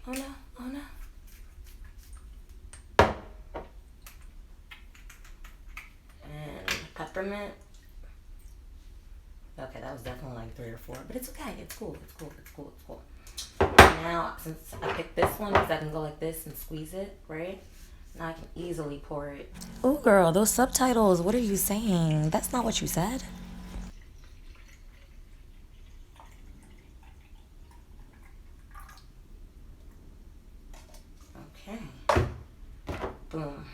Oh no, oh no. And peppermint. Okay, that was definitely like 3 or 4, but it's okay. It's cool. It's cool. It's cool. It's cool. Now, since I picked this one, because I can go like this and squeeze it, right? Now I can easily pour it. Oh, girl, those subtitles. What are you saying? That's not what you said. Okay. Boom.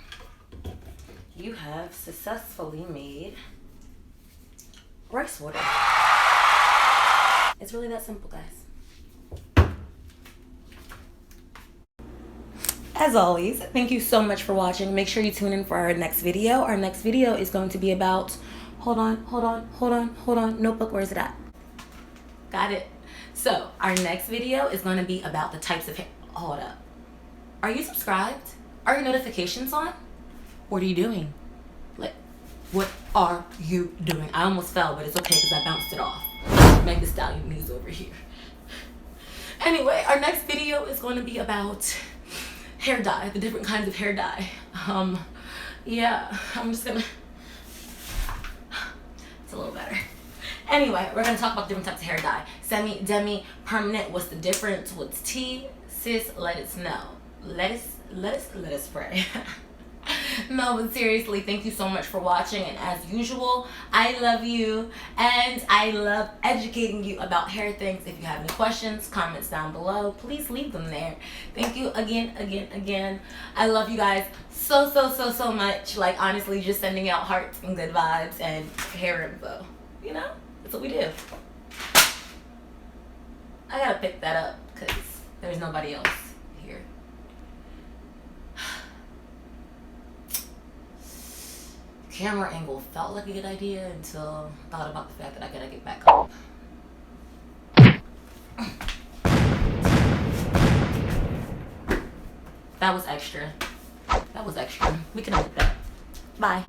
You have successfully made rice water. It's really that simple, guys. As always, thank you so much for watching. Make sure you tune in for our next video. Our next video is going to be about, hold on. Notebook, where is it at? Got it. So our next video is going to be about the types of hair. Hold up. Are you subscribed? Are your notifications on? What are you doing? Like, what are you doing? I almost fell, but it's okay because I bounced it off. Meg the Stallion knees over here. Anyway, our next video is going to be about hair dye, the different kinds of hair dye. Yeah, I'm just gonna, it's a little better. Anyway, we're gonna talk about different types of hair dye. Semi, demi, permanent. What's the difference? What's tea? Sis, let us know. Let us pray. No, but seriously, thank you so much for watching, and as usual, I love you and I love educating you about hair things. If you have any questions, comments down below, please leave them there. Thank you again. I love you guys so much. Like, honestly, just sending out hearts and good vibes and hair info, you know, that's what we do. I gotta pick that up because there's nobody else here. Camera angle felt like a good idea until I thought about the fact that I gotta get back home. That was extra. We can edit that. Bye.